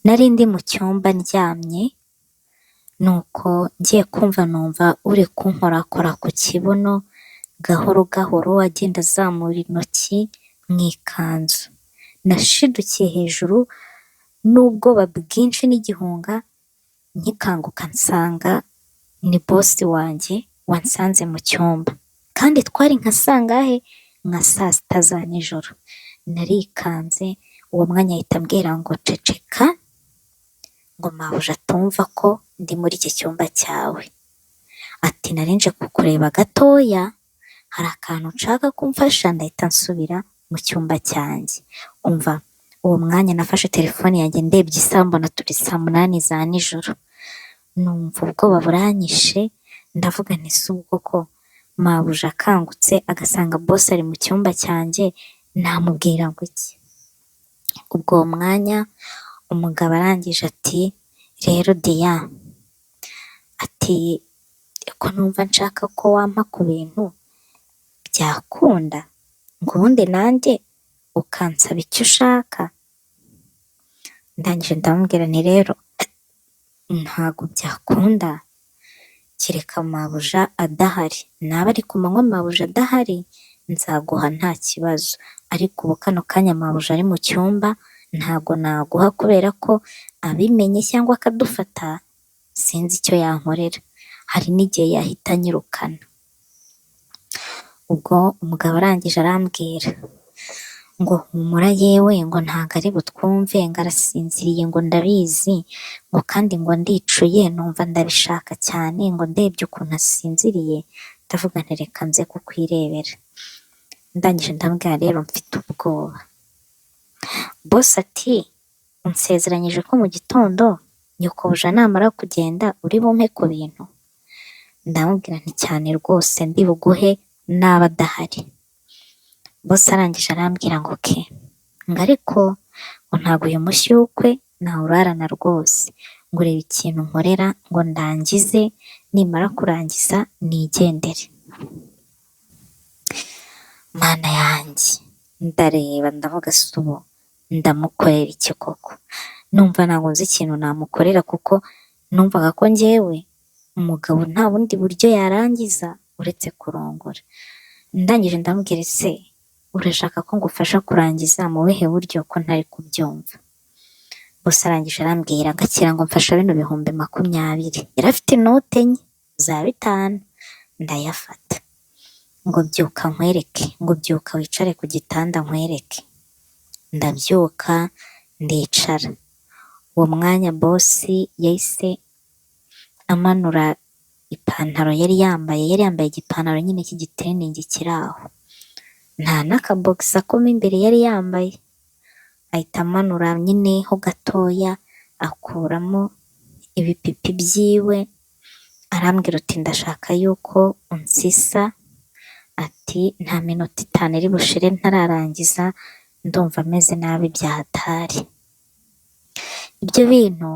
Nari ndi mu cyumba ndyamye, nuko ngiye kumva numva uri kunkorakora ku kibuno gahoro gahoro agenda azamura intoki mu ikanzu. Nashidukiye hejuru n'ubwoba bwinshi n'igihunga, nkikanguka nsanga ni bosi wanjye wansanze mu cyumba, kandi twari nka sangahe, nka saa sita za nijoro. Narikanze, uwo mwanya ahita ambwira ngo ceceka, ngo mabuja atumva ko ndi muri iki cyumba cyawe. Ati nari nje kukureba gatoya, hari akantu nshaka kumfasha ndahita nsubira mu cyumba cyanjye. Umva, uwo mwanya nafashe telefone yanjye ndebye isaha mbona turi saa munani za nijoro. Numva ubwoba buranyishe, ndavuga nti si ubwo ko mabuja akangutse agasanga bosi ari mu cyumba cyanjye namubwira ngo iki. Ubwo uwo mwanya umugabo arangije ati rero Diya, ati ko numva nshaka ko wampa ku bintu byakunda, ngo ubundi nanjye ukansaba icyo ushaka. Ndangije ndamubwira nti rero ntago byakunda kereka mabuja adahari, naba ari ku manywa mabuja adahari nzaguha nta kibazo, ariko ubu kano kanya mabuja ari mu cyumba ntago naguha, kubera ko abimenye cyangwa akadufata sinzi icyo yankorera, hari n'igihe yahita anyirukana. Ubwo umugabo arangije arambwira ngo humura yewe, ngo ntago ari butwumve, ngo arasinziriye, ngo ndabizi, ngo kandi ngo ndicuye numva ndabishaka cyane, ngo ndebye ukuntu asinziriye ndavuga nti reka nze kukwirebera. Ndangije ndambwira rero mfite ubwoba. Bosi ati unsezeranyije ko mu gitondo nyukobuja namara kugenda uri bumpe ku bintu? Ndamubwira nti cyane rwose ndi buguhe naba adahari. Bosi arangije arambwira ngo ke, ngo ariko ngo ntabwo uyu mushyukwe nawurarana rwose, ngo urebe ikintu nkorera ngo ndangize, nimara kurangiza nigendere. Mana yanjye, ndareba ndavuga si ubu ndamukorera iki koko? Numva ntabwo nzi ikintu namukorera, kuko numvaga ko njyewe umugabo nta bundi buryo yarangiza uretse kurongora. Ndangije ndamubwira se urashaka ko ngufasha kurangiza mu buhe buryo ko ntari kubyumva? Bose arangije arambwira ngakira ngo mfasha bino 20,000. Yari afite inote enye za 5, ndayafata. Ngo byuka nkwereke, ngo byuka wicare ku gitanda nkwereke. Ndabyuka ndicara. Uwo mwanya bosi yahise amanura ipantaro yari yambaye igipantaro nyine cy'igitreningi kiri aho, nta n'akabogisa ko mo imbere yari yambaye. Ahita amanura nyine ho gatoya, akuramo ibipipi byiwe, arambwira uti ndashaka yuko unsisa, ati nta minota 5 iri bushire ntararangiza, ndumva ameze nabi byahatari. Ibyo bintu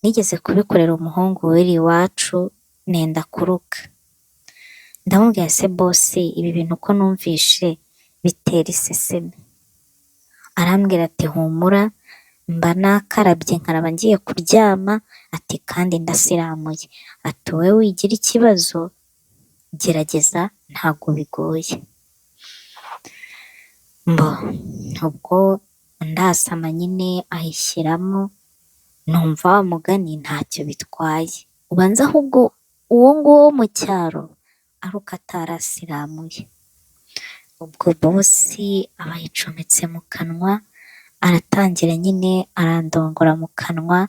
nigeze kubikorera umuhungu w'iri iwacu nenda kuruka. Ndamubwira se bosi, ibi bintu ko numvishe bitera iseseme? Arambwira ati humura, mba nakarabye nkaraba ngiye kuryama, ati kandi ndasiramuye, ati wowe wigira ikibazo gerageza ntabwo bigoye. Ubwo ndasama nyine ayishyiramo, numva wa mugani ntacyo bitwaye, ubanza ahubwo uwo nguwo wo mu cyaro ari uko atarasiramuye. Ubwo bosi aba yicometse mu kanwa, aratangira nyine arandongora mu kanwa,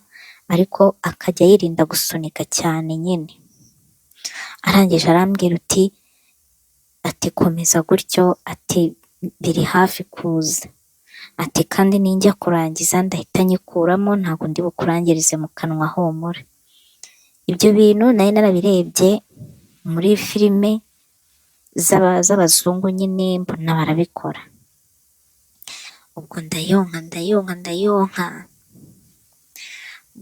ariko akajya yirinda gusunika cyane nyine. Arangije arambwira uti, ati komeza gutyo, ati biri hafi kuza, ati kandi ninjya kurangiza ndahita nyikuramo, ntabwo ndi bukurangirize mu kanwa, humura. Ibyo bintu nari narabirebye muri filime z'abazungu nyine, mbona barabikora. Ubwo ndayonka.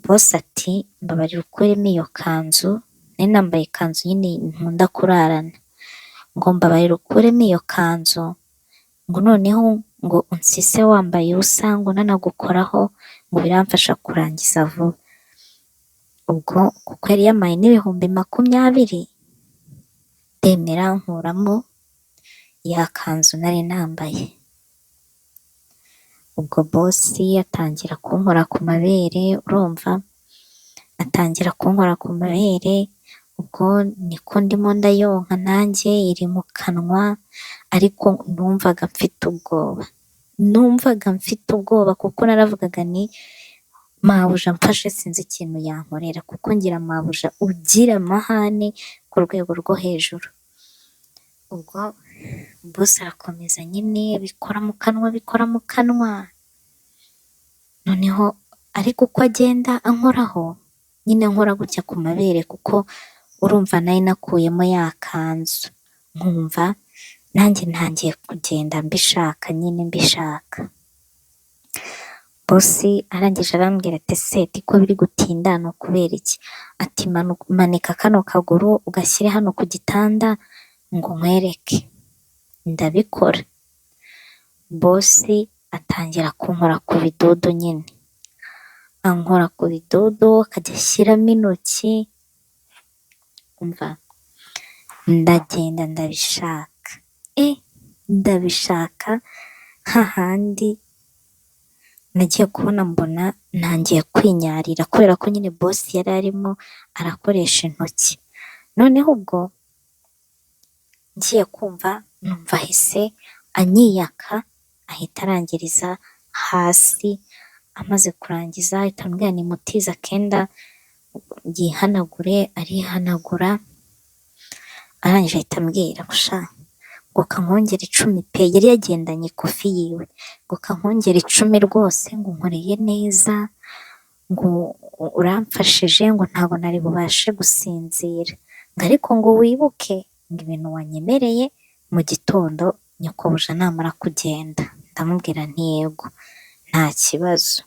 Bosi ati mbabarira ukuremo iyo kanzu, nari nambaye ikanzu nyine nkunda kurarana, ngo mbabarira ukuremo iyo kanzu, ngo noneho ngo unsise wambaye ubusa, ngo nanagukoraho ngo biramfasha kurangiza vuba. Ubwo kuko yari yamaye n'ibihumbi 20, ndemera nkuramo ya kanzu nari nambaye. Ubwo bosi atangira kunkora ku mabere, urumva, atangira kunkora ku mabere, ubwo niko ndimo ndayonka nanjye iri mu kanwa, ariko numvaga mfite ubwoba kuko naravugaga ni mabuja mfashe sinzi ikintu yankorera, kuko ngira mabuja ugira amahane ku rwego rwo hejuru. Ubwo bose arakomeza nyine bikora mu kanwa, noneho ariko uko agenda ankoraho nyine nkora gutya ku mabere, kuko urumva nari nakuyemo ya kanzu, nkumva nanjye ntangiye kugenda mbishaka nyine mbishaka. Bosi arangije arambwira ati seti ko biri gutinda ni ukubera iki? Ati manika kano kaguru ugashyire hano ku gitanda ngo nkwereke. Ndabikora. Bosi atangira kunkora ku bidodo nyine, ankora ku bidodo akajya ashyiramo intoki, umva, ndagenda ndabishaka hahandi nagiye kubona mbona ntangiye kwinyarira, kubera ko nyine bosi yari arimo arakoresha intoki. Noneho ubwo ngiye kumva numva ahise anyiyaka, ahita arangiriza hasi, amaze kurangiza ahita ambwira nimutize akenda yihanagure, arihanagura, arangije ahita ambwira ngo kankongere 10 pe, yari yagendanye ikofi yiwe, ngo kankongere 10 rwose, ngo nkoreye neza, ngo uramfashije, ngo ntabwo nari bubashe gusinzira, ngo ariko ngo wibuke ngo ibintu wanyemereye mu gitondo nyokobuja namara kugenda. Ndamubwira nti yego nta kibazo.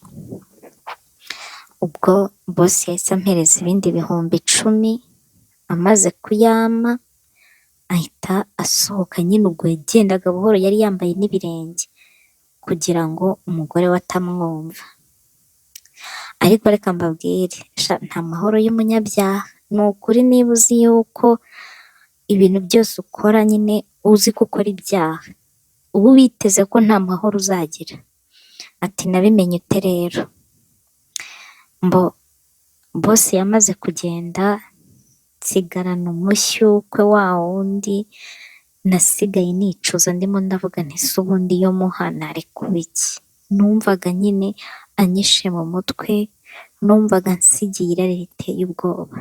Ubwo bosi yahise ampereza ibindi ibihumbi 10, amaze kuyama ahita asohoka nyine, ubwo yagendaga buhoro, yari yambaye n'ibirenge kugira ngo umugore we atamwumva. Ariko reka mbabwire, nta mahoro y'umunyabyaha. Ni ukuri niba uzi yuko ibintu byose ukora nyine uzi ko ukora ibyaha, uba witeze ko nta mahoro uzagira. Ati nabimenye ute rero? Bosi yamaze kugenda, nsigarana umushyukwe wa wundi nasigaye nicuza, ndimo ndavuga nti se ubundi iyo muhana ari kuba iki? Numvaga nyine anyishe mu mutwe, numvaga nsigiye irari riteye ubwoba.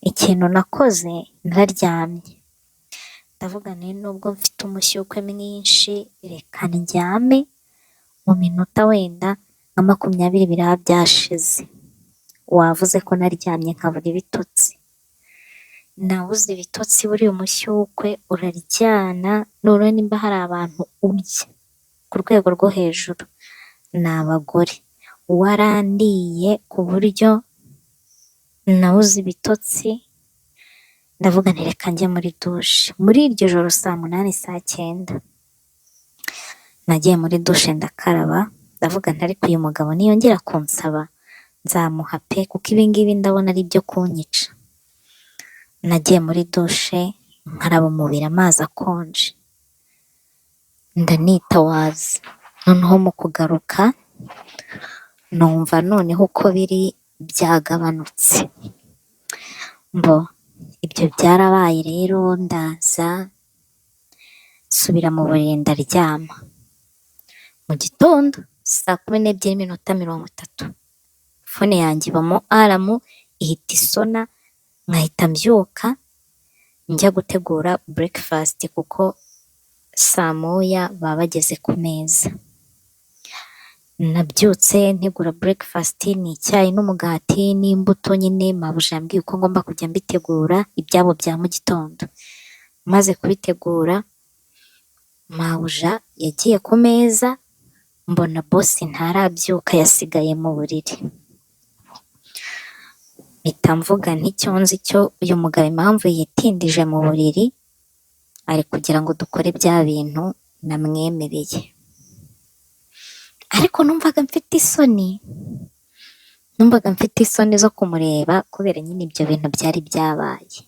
Ikintu nakoze, nararyamye, ndavuga nti nubwo mfite umushyukwe mwinshi, reka ndyame, mu minota wenda nka 20 biraba byashize. Wavuze ko naryamye nkabura ibitotsi. Nabuze ibitotsi, buriya umushyukwe uraryana, noneho nimba hari abantu urya ku rwego rwo hejuru ni abagore. Warandiye ku buryo nabuze ibitotsi, ndavuga nti reka njye muri dushe. Muri iryo joro 8:00 9:00 nagiye muri dushe ndakaraba, ndavuga nti ariko uyu mugabo niyongera kunsaba nzamuha pe, kuko ibingibi ndabona ari ibyo kunyica. Nagiye muri dushe nkaraba umubiri amazi akonje, ndanitawaza. Noneho mu kugaruka numva noneho uko biri byagabanutse. Ibyo byarabaye rero, ndaza nsubira mu buriri ndaryama. Mu gitondo 12:30 fone yanjye ibamo aramu, ihita isona, nkahita mbyuka njya gutegura breakfast, kuko 9:00 baba bageze ku meza. Nabyutse ntegura breakfast, ni icyayi n'umugati n'imbuto nyine mabuja yambwiye uko ngomba kujya mbitegura ibyabo bya mu gitondo. Maze kubitegura, mabuja yagiye ku meza, mbona bosi ntarabyuka, yasigaye mu buriri. Mpita mvuga nti icyo nzi cyo, uyu mugabo impamvu yitindije mu buriri ari kugira ngo dukore bya bintu namwemereye. ariko numvaga mfite isoni zo kumureba kubera nyine ibyo bintu byari byabaye.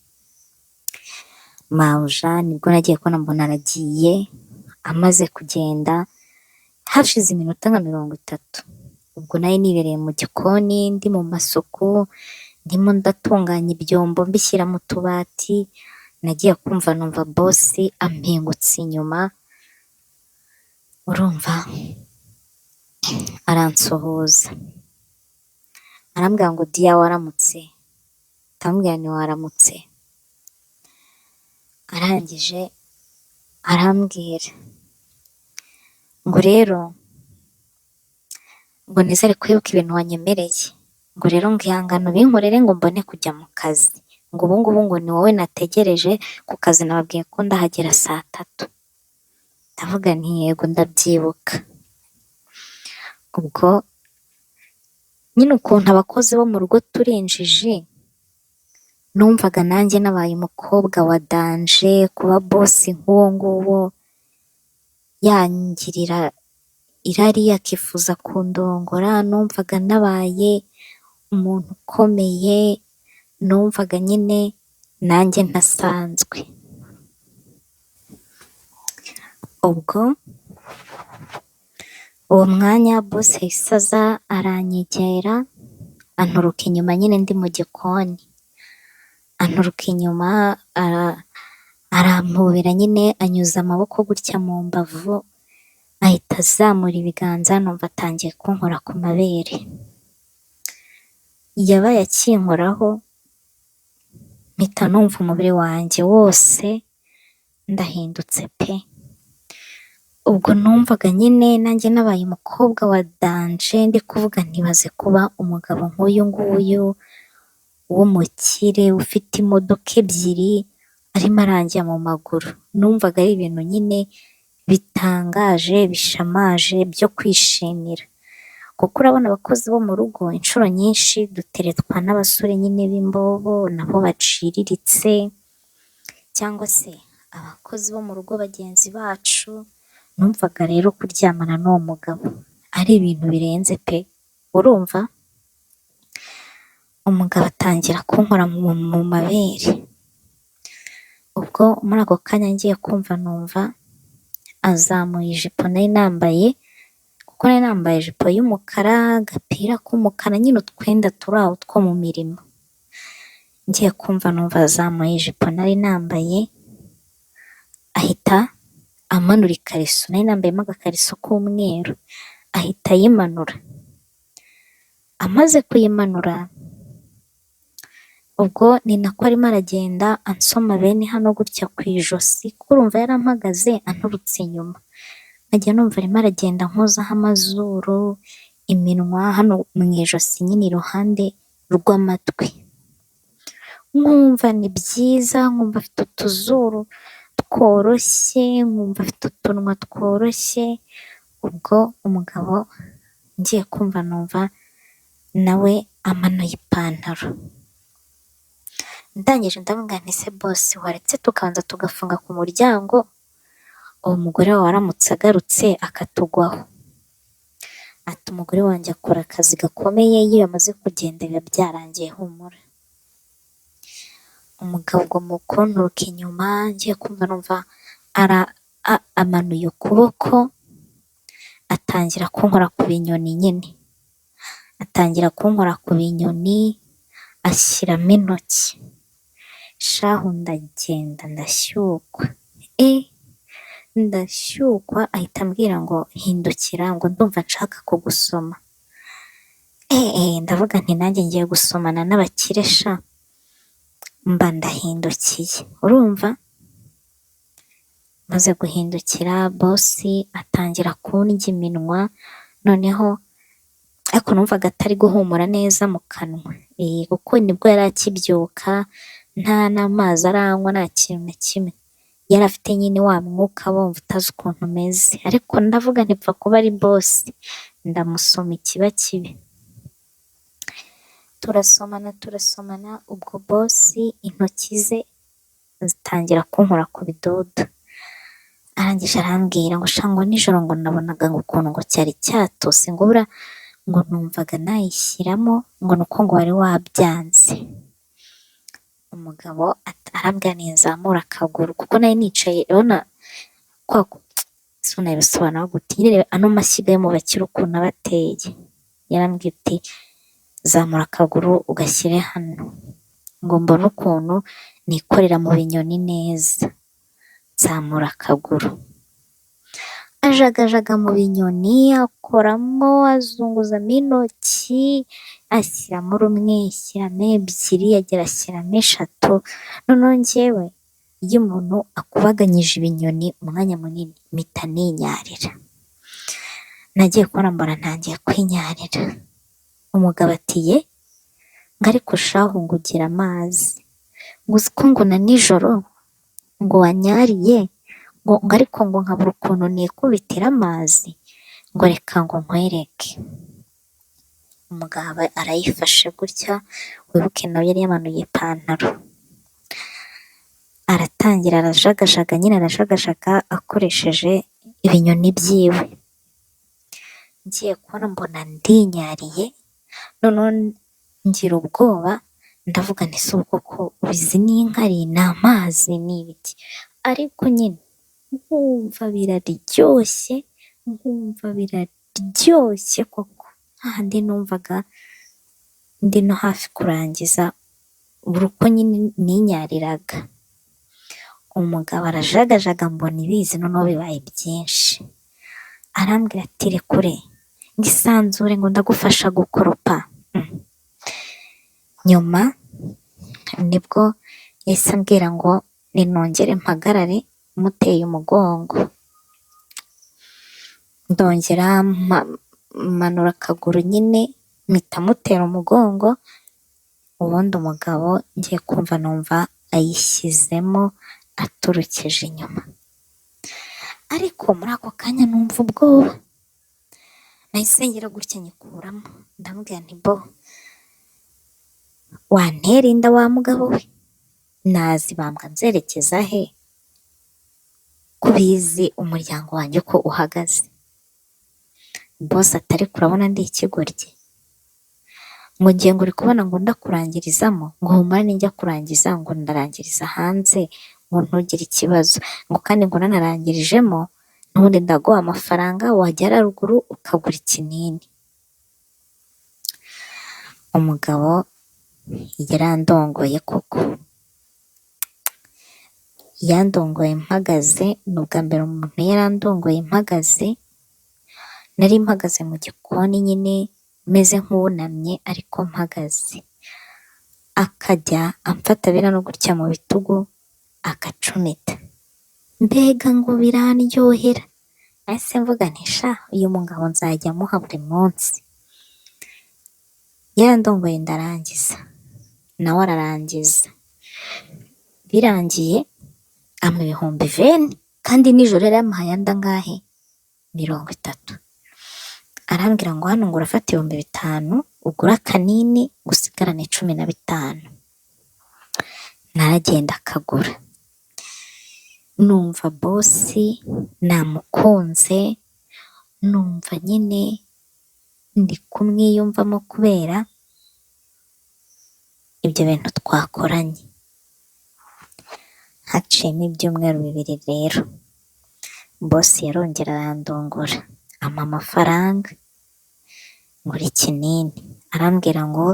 Mawuja nibwo nagiye kubona mbona aragiye, amaze kugenda hashize iminota nka 30, ubwo nayo nibereye mu gikoni ndi mu masuku, ndimo ndatunganya ibyombo mbishyira mu tubati, nagiye kumva numva bosi ampingutse inyuma, urumva, aransuhuza arambwira ngo diya waramutse, ndamubwira nti waramutse, arangije arambwira ngo rero ngo nizere kwibuka ibintu wanyemereye, ngo rero ngo ihangane ubinkorere ngo mbone kujya mu kazi, ngo ubu ngubu ngo ni wowe nategereje ku kazi, nababwiye ko ndahagera 3:00. Ndavuga nti yego ndabyibuka. Ubwo nyine ukuntu abakozi bo mu rugo turi injiji, numvaga nanjye nabaye umukobwa wa danje, kuba bosi nk'uwo nguwo yangirira irari akifuza kundongora, numvaga nabaye umuntu ukomeye, numvaga nyine nanjye ntasanzwe. Ubwo uwo mwanya bosi yahise aza aranyegera, anturuka inyuma nyine ndi mu gikoni, anturuka inyuma arampobera nyine, anyuza amaboko gutya mu mbavu, ahita azamura ibiganza, numva atangiye kunkora ku mabere, yabaye akinkoraho mpita numva umubiri wanjye wose ndahindutse pe. Ubwo numvaga nyine nanjye nabaye umukobwa wa danje, ndi kuvuga ntibaze kuba umugabo nk'uyu nguyu w'umukire ufite imodoka 2 arimo aranjya mu maguru. Numvaga ari ibintu nyine bitangaje bishamaje byo kwishimira, kuko urabona abakozi bo mu rugo inshuro nyinshi duteretwa n'abasore nyine b'imbobo nabo baciriritse, cyangwa se abakozi bo mu rugo bagenzi bacu. Numvaga rero kuryamana n'uwo mugabo ari ibintu birenze pe. Urumva, umugabo atangira kunkora mu mabere. Ubwo muri ako kanya ngiye kumva numva azamuye ijipo nari nambaye, kuko nari nambaye ijipo y'umukara, agapira k'umukara, nyine utwenda turi aho two mu mirimo. Ngiye kumva numva azamuye ijipo nari nambaye, ahita amanura ikariso, nari nambayemo agakariso k'umweru, ahita ayimanura. Amaze kuyimanura, ubwo ni nako arimo aragenda ansoma bene hano gutya ku ijosi, kuko urumva yarampagaze anturutse inyuma, nkajya numva arimo aragenda nkozaho amazuru, iminwa hano mu ijosi nyine iruhande rw'amatwi, nkumva ni byiza, nkumva afite utuzuru tworoshye, nkumva afite utunwa tworoshye. Ubwo umugabo ngiye kumva numva nawe amanuye ipantaro, ndangije ndavuga nti se bosi waretse tukabanza tugafunga ku muryango, uwo mugore wawe aramutse agarutse akatugwaho. Ati umugore wanjye akora akazi gakomeye, iyo yamaze kugenda biba byarangiye, humura. Umugabo ubwo mu kunturuka inyuma ngiye kumva numva amanuye ukuboko, atangira kunkora ku binyoni nyine, atangira kunkora ku binyoni, ashyiramo intoki, shahu ndagenda ndashyukwa, ndashyukwa. Ahita ambwira ngo hindukira, ngo ndumva nshaka kugusoma. Ndavuga nti nanjye ngiye gusomana n'abakire sha, mba ndahindukiye. Urumva, maze guhindukira bosi atangira kundya iminwa, noneho ariko numvaga atari guhumura neza mu kanwa, kuko nibwo yari akibyuka, nta n'amazi aranywa, nta kintu na kimwe yari afite, nyine wa mwuka wumva utazi ukuntu umeze. Ariko ndavuga ntipfa kuba ari bosi, ndamusoma ikiba kibi. Turasomana, ubwo bosi intoki ze zitangira kunkora ku bidodo, arangije arambwira ngo sha ngo nijoro ngo nabonaga ngo ukuntu ngo cyari cyatose ngo bura ngo numvaga nayishyiramo ngo nuko ngo wari wabyanze. Umugabo arambwira nizamura akaguru kuko nari nicaye urabona kwa ese nabisobanura gute nyine ano mashyiga yo mu bakire ukuntu aba ateye. Yarambwiye ati zamura akaguru ugashyire hano ngo mbone ukuntu nikorera mu binyoni neza. Nzamura akaguru ajagajaga mu binyoni akoramo azunguzamo intoki ashyiramo rumwe ashyiramo ebyiri agera ashyiramo eshatu. Noneho njyewe iyo umuntu akubaganyije ibinyoni umwanya munini mpita ninyarira. Nagiye kubona mbona ntangiye kwinyarira. Umugabo ati ye ngo ariko shahu ngo ugira amazi ngo uzi ko ngo na nijoro ngo wanyariye ngo ariko ngo nkabura ukuntu nikubitira amazi ngo reka ngo nkwereke. Umugabo arayifashe gutya wibuke nawe yari yamanuye ipantaro aratangira arajagajaga nyine arajagajaga akoresheje ibinyoni byiwe. Ngiye kubona mbona ndinyariye noneho ngira ubwoba ndavuga nti si ubwoko ubizi n'inkari ni amazi ni ibiki ariko nyine nkumva biraryoshye nkumva biraryoshye koko hahandi numvaga ndi no hafi kurangiza buri uko nyine ninyariraga. Umugabo arajagajaga mbona ibizi noneho bibaye byinshi arambwira ati rekure ngo isanzure ngo ndagufasha gukoropa. Nyuma nibwo yahise ambwira ngo ninongere mpagarare muteye umugongo. Ndongera manura akaguru nyine mpita mutera umugongo ubundi umugabo ngiye kumva numva ayishyizemo aturukije inyuma. Ariko muri ako kanya numva ubwoba nahise ngira gutya nyikuramo ndamubwira nti bo wantera inda wa mugabo we nazibambwa nzerekeza he kubizi umuryango wanjye ko uhagaze. Boss atari kurabona ndi ikigoryi ngo ngiye ngo uri kubona ngo ndakurangirizamo ngo humura ninjya kurangiza ngo ndarangiriza hanze ngo ntugire ikibazo ngo kandi ngo nanarangirijemo n'ubundi ndaguha amafaranga wagera ruguru ukagura ikinini. Umugabo yarandongoye koko yandongoye mpagaze ni ubwa mbere umuntu yarandongoye mpagaze. Nari mpagaze mu gikoni nyine meze nk'uwunamye ariko mpagaze akajya amfata bira no gutya mu bitugu akacumita mbega ngo birandyohera. Nahise mvuga nti sha uyu mugabo nzajya muha buri munsi. Yarandongoye ndarangiza nawe ararangiza birangiye ampa ibihumbi 20 kandi nijoro yari yamuhaye andangahe 30. Arambwira ngo hano ngo urafata 5,000 ugura kanini gusigarane 15. Naragenda akagura numva bosi namukunze numva nyine ndi kumwiyumvamo kubera ibyo bintu twakoranye. Haciyemo ibyumweru 2 rero bosi yarongera arandongora ampa amafaranga ngura ikinini arambwira ngo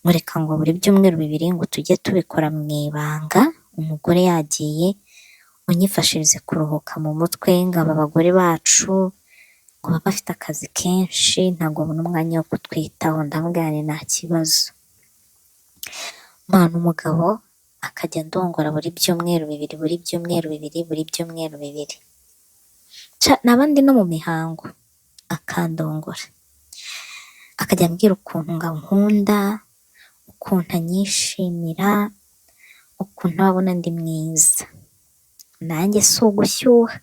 mureka ngo buri byumweru 2 ngo tujye tubikora mu ibanga umugore yagiye unyifashirize kuruhuka mu mutwe ngo aba bagore bacu ngo baba bafite akazi kenshi ntabwo babona umwanya wo kutwitaho. Ndamubwira nti nta kibazo. Mwana umugabo akajya ndongora buri byumweru 2 buri byumweru 2 buri byumweru 2 n'abandi no mu mihango akandongora akajya ambwira ukuntu nkunda ukuntu anyishimira ukuntu abona ndi mwiza. Nanjye si ugushyuha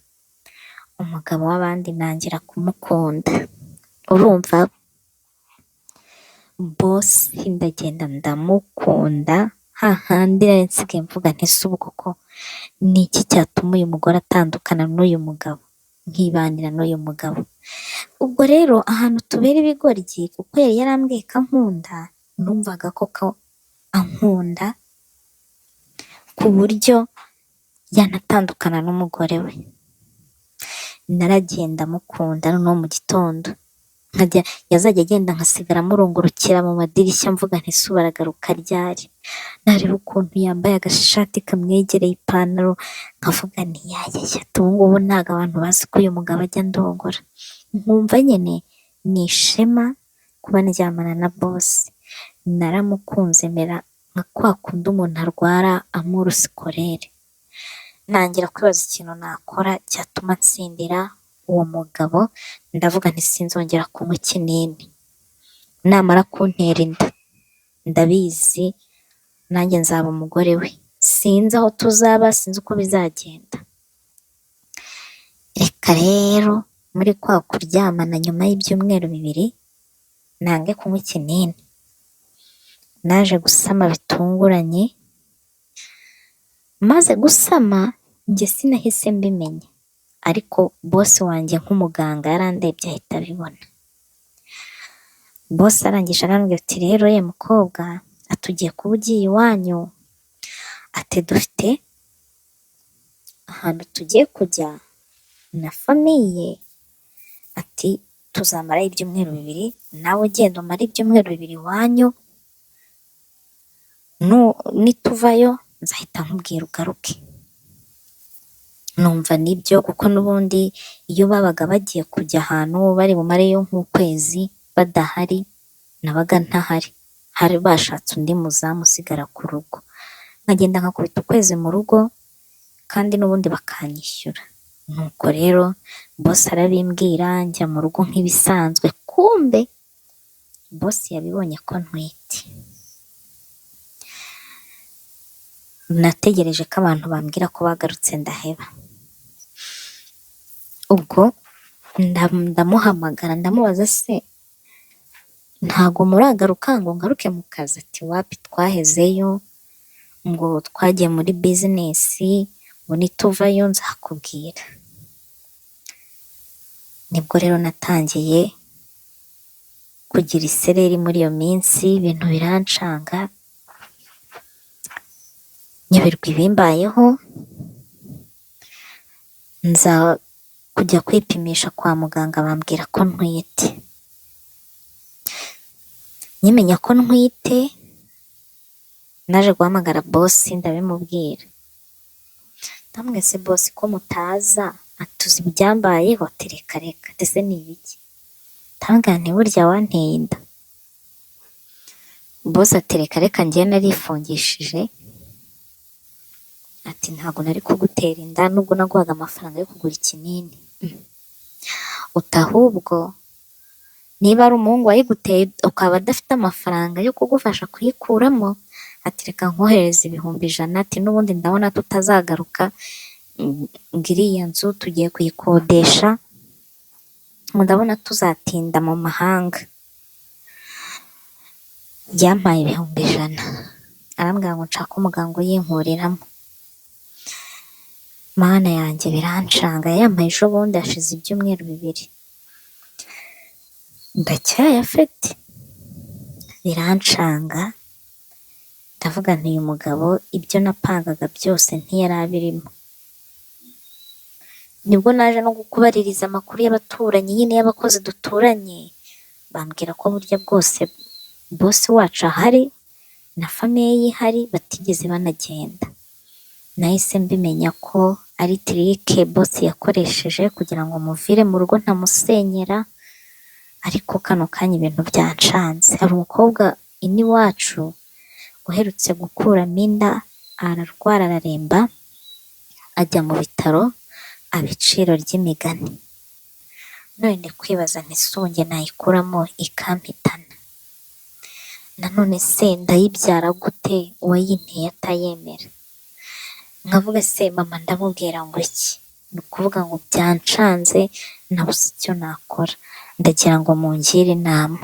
umugabo w'abandi nangira kumukunda. Urumva bosi ndagenda ndamukunda hahandi nari nsigaye mvuga nti se ubu koko ni iki cyatuma uyu mugore atandukana n'uyu mugabo nkibanira n'uyu mugabo. Ubwo rero ahantu tubera ibigoryi, kuko yari yarambwiye ko ankunda, numvaga koko ankunda ku buryo yanatandukana n'umugore we. Naragenda mukunda, noneho mu gitondo yazajya agenda nkasigara amurungurukira mu madirishya mvuga nti se baragaruka ryari, nareba ukuntu yambaye agashati kamwegereye ipantaro nkavuga nti yayaya ubu ngubu ntabwo abantu bazi ko uyu mugabo ajya ndongora. Nkumva nyine ni ishema kuba ndyamana na bosi. Naramukunze mera nka kwa kundi umuntu arwara amuru sikorere. Ntangira kwibaza ikintu nakora cyatuma ntsindira uwo mugabo, ndavuga nti sinzongera kunywa ikinini, namara kuntera inda ndabizi nanjye nzaba umugore we, sinzi aho tuzaba, sinzi uko bizagenda. Reka rero muri kwa kuryamana nyuma y'ibyumweru 2 nange kunywa ikinini, naje gusama bitunguranye. Maze gusama njye sinahise mbimenya, ariko bosi wanjye nk'umuganga yarandebye ahita abibona. Bosi arangije arambwira ati rero ye mukobwa, atugiye kuba ugiye iwanyu, ati dufite ahantu tugiye kujya na famiye, ati tuzamarayo ibyumweru 2, nawe ugenda umara ibyumweru 2 iwanyu, nituvayo nzahita nkubwira ugaruke. Numva nibyo, kuko n'ubundi iyo babaga bagiye kujya ahantu bari bumareyo nk'ukwezi badahari, nabaga ntahari, hari bashatse undi muzamu usigara ku rugo, nkagenda nkakubita ukwezi mu rugo kandi n'ubundi bakanyishyura. Nuko rero bosi arabimbwira, njya mu rugo nk'ibisanzwe, kumbe bosi yabibonye ko ntwite. Nategereje ko abantu bambwira ko bagarutse ndaheba. Ubwo ndamuhamagara ndamubaza se ntago muragaruka ngo ngaruke mu kazi? Ati wapi, twahezeyo, ngo twagiye muri bizinesi, ngo nituvayo nzakubwira. Nibwo rero natangiye kugira isereri muri iyo minsi, ibintu birancanga, nyoberwa ibimbayeho, nza kujya kwipimisha kwa muganga bambwira ko ntwite. Nyimenya ko ntwite, naje guhamagara bosi ndabimubwira, ndamubwira se bosi ko mutaza, atuzi ibyambayeho? Ati reka reka, ese ni ibiki? Ndamubwira nti burya wanteye inda. Bosi ati reka reka, njye narifungishije, ati ntabwo nari kugutera inda nubwo naguhaga amafaranga yo kugura ikinini. Uti ahubwo niba ari umuhungu wayiguteye ukaba adafite amafaranga yo kugufasha kuyikuramo, ati reka nkohereza 100,000, ati n'ubundi ndabona tutazagaruka, ngo iriya nzu tugiye kuyikodesha, ndabona tuzatinda mu mahanga. Yampaye 100,000, arambwira ngo nshaka umuganga uyinkuriramo. Mana yanjye birancanga, yampaye ejo bundi hashize ibyumweru 2, ndacyayafite, birancanga. Ndavuga nti uyu mugabo ibyo napangaga byose ntiyari abirimo. Nibwo naje no kubaririza amakuru y'abaturanyi, nyine y'abakozi duturanye, bambwira ko burya bwose bosi wacu ahari na famiye ye ihari, batigeze banagenda. Nahise mbimenya ko ari tirike bosi yakoresheje kugira ngo muvire mu rugo ntamusenyera, ariko kano kanya ibintu byancanze. Hari umukobwa iwacu uherutse gukuramo inda, ararwara araremba, ajya mu bitaro, abiciro ry'imigani. None ndi kwibaza nti se ubu njye nayikuramo ikampitana? Nanone se ndayibyara gute uwayinteye atayemera? Nkavuga se mama ndamubwira ngo iki? Ni ukuvuga ngo byancanze, nabuze icyo nakora, ndagira ngo mungire inama.